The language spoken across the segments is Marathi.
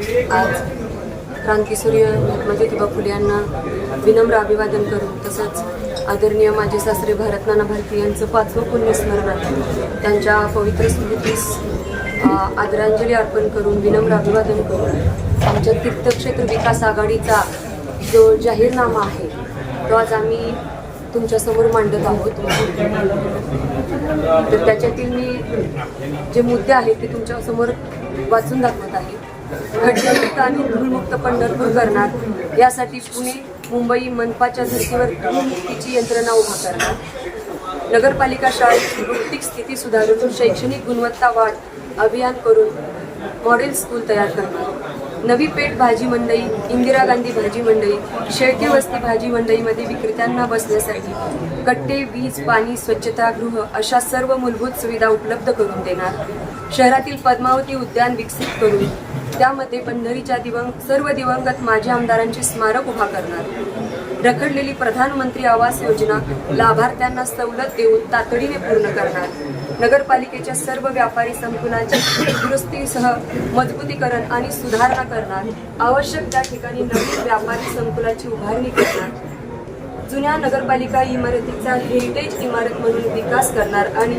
आज क्रांतीसूर्य महात्मा ज्योतिबा फुले यांना विनम्र अभिवादन करून तसंच आदरणीय माजी सासरे भारतनाना भारती यांचं 5वं पुण्यस्मरण आहे. त्यांच्या पवित्र स्मृतीस आदरांजली अर्पण करून विनम्र अभिवादन करून आमच्या तीर्थक्षेत्र विकास आघाडीचा जो जाहीरनामा आहे तो आज आम्ही तुमच्यासमोर मांडत आहोत. तर त्याच्यातील मी जे मुद्दे आहेत ते तुमच्यासमोर वाचून दाखवत आहे. खड्डेमुक्त आणि धूळमुक्त पंढरपूर करणार, यासाठी पुणे मुंबई मनपाच्या धर्तीवर धूळमुक्तीची यंत्रणा उभा करणार. नगरपालिका शाळेची भौतिक स्थिती सुधारून शैक्षणिक गुणवत्ता वाढ अभियान करून मॉडेल स्कूल तयार करणार. नवी पेठ भाजी मंडई, इंदिरा गांधी भाजी मंडई, शेळके वस्ती भाजी मंडईमध्ये विक्रेत्यांना बसण्यासाठी कट्टे, वीज, पाणी, स्वच्छतागृह अशा सर्व मूलभूत सुविधा उपलब्ध करून देणार. शहरातील पद्मावती उद्यान विकसित करून त्यामध्ये पंढरीच्या सर्व दिवंगत माजी आमदारांचे स्मारक उभा करणार. रखडलेली प्रधानमंत्री आवास योजना लाभार्थ्यांना सवलत देऊन तातडीने पूर्ण करणार. नगरपालिकेच्या सर्व व्यापारी संकुलांची दुरुस्तीसह मजबूतीकरण आणि सुधारणा करणार. आवश्यक त्या ठिकाणी नवीन व्यापारी संकुलाची उभारणी करणार. जुन्या नगरपालिका इमारतीचा हेरिटेज इमारत म्हणून विकास करणार आणि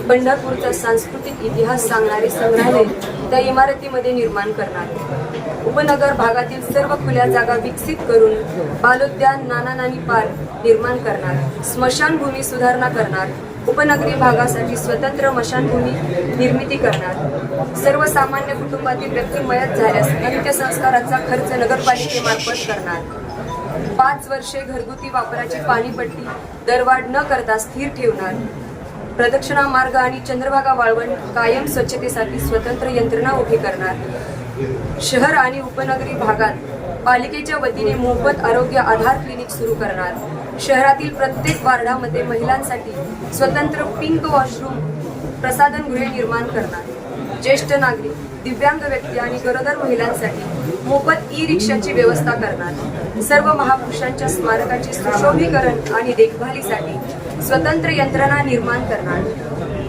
पंढरपूरचा सांस्कृतिक इतिहास सांगणारे संग्रहालय त्या इमारतीमध्ये निर्माण करणार. उपनगर भागातील सर्व खुल्या जागा विकसित करून बालोद्यान, नाना नानी पार्क निर्माण करणार. स्मशानभूमी सुधारणा करणार. उपनगरी भागासाठी स्वतंत्र स्मशानभूमी निर्मिती करणार. सर्वसामान्य कुटुंबातील व्यक्ती मयत झाल्यास अंत्यसंस्काराचा खर्च नगरपालिकेमार्फत करणार. 5 वर्षे घरगुती वापराची पाणीपट्टी दरवाढ न करता स्थिर ठेवणार. प्रदक्षिणा मार्ग आणि चंद्रभागा वाळवंट कायम स्वच्छतेसाठी स्वतंत्र यंत्रणा उभी करणार. शहर आणि उपनगरी भागात पालिकेच्या वतीने मोफत आरोग्य आधार क्लिनिक सुरू करणार. शहरातील प्रत्येक वार्डामध्ये महिलांसाठी स्वतंत्र पिंक वॉशरूम, प्रसाधनगृहे निर्माण करणार. ज्येष्ठ नागरिक, दिव्यांग व्यक्ती आणि गरोदर महिलांसाठी मोफत ई-रिक्षाची व्यवस्था करणार. सर्व महापुरुषांच्या स्मारकाचे सुशोभीकरण आणि देखभालीसाठी स्वतंत्र यंत्रणा निर्माण करणार.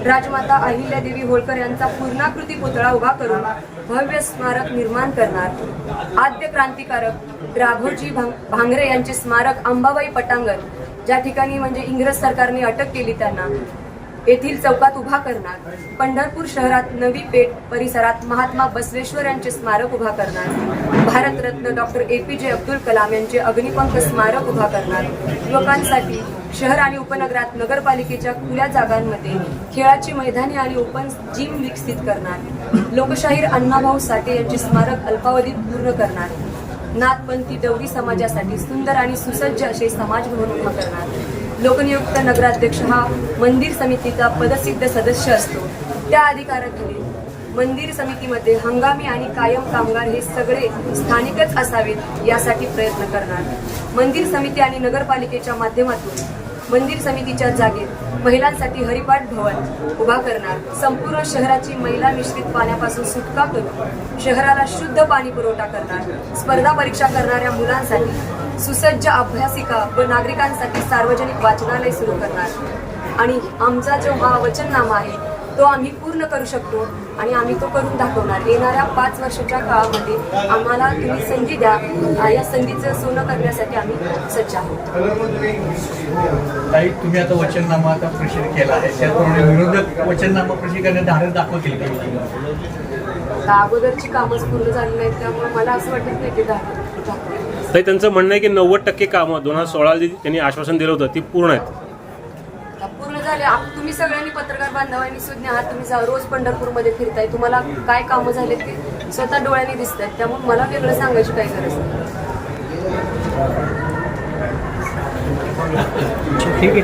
राजमाता अहिल्यादेवी होळकर यांचा पूर्णाकृती पुतळा उभा करून भव्य स्मारक निर्माण करणार. आद्य क्रांतिकारक राघोजी भांगरे यांचे स्मारक अंबाबाई पटांगण, ज्या ठिकाणी म्हणजे इंग्रज सरकारने अटक केली त्यांना, येथील चौकात उभा करणार. पंढरपूर शहरात नवी पेठ परिसरात महात्मा बसवेश्वर यांचे स्मारक उभा करणार. भारतरत्न डॉक्टर APJ अब्दुल कलाम यांचे अग्निपंख स्मारक उभा करणार. युवकांसाठी शहर आणि उपनगरात नगरपालिकेच्या खुल्या जागांमध्ये खेळाची मैदाने आणि ओपन जिम विकसित करणार. लोकशाहीर अण्णाभाऊ साठे यांचे स्मारक अल्पावधीत पूर्ण करणार. नाथपंथी डवरी समाजासाठी सुंदर आणि सुसज्ज असे समाजभवन उभा करणार. लोकनियुक्त नगराध्यक्ष हा मंदिर समितीचा पदसिद्ध सदस्य असतो. त्या अधिकाराखाली मंदिर समितीमध्ये हंगामी आणि कायम कामगार हे सगळे स्थानिकच असावेत यासाठी प्रयत्न करणार. मंदिर समिती आणि नगरपालिकेच्या माध्यमातून मंदिर समितीच्या जागेत महिलांसाठी हरिपाठ भवन उभा करणार. संपूर्ण शहराची मैला मिश्रित पाण्यापासून सुटका करून शहराला शुद्ध पाणी पुरवठा करणार. स्पर्धा परीक्षा करणाऱ्या मुलांसाठी सुसज्ज अभ्यासिका व नागरिकांसाठी सार्वजनिक वाचनालय सुरू करणार. आणि आमचा जो हा वचननामा आहे तो आम्ही पूर्ण करू शकतो आणि आम्ही तो करून दाखवणार. येणाऱ्या 5 वर्षाच्या काळामध्ये आम्हाला तुम्ही संधी द्या. या संधीचं सोनं करण्यासाठी आम्ही सज्ज आहोत. ताई, तुम्ही आता वचननामा आता प्रसिद्ध केला आहे, त्याप्रमाणे विरोधक वचननामा प्रसिद्ध करण्यात धाडस दाखवतील का? अगोदरची कामच पूर्ण झाली नाहीत, त्यामुळे मला असं वाटत नाही की दाखवतील. ताई, त्यांचं म्हणणं आहे की 90% कामं 2016 जी त्यांनी आश्वासन दिलं होतं ती पूर्ण आहेत. पूर्ण झाले. तुम्ही सगळ्यांनी पत्रकार बांधवांनी सुज्ञ आहात. तुम्ही रोज पंढरपूरमध्ये फिरताय. तुम्हाला काय कामं झालेत ते स्वतः डोळ्यांनी दिसत आहेत. त्यामुळे मला वेगळं सांगायची काही गरज नाही. ठीक आहे.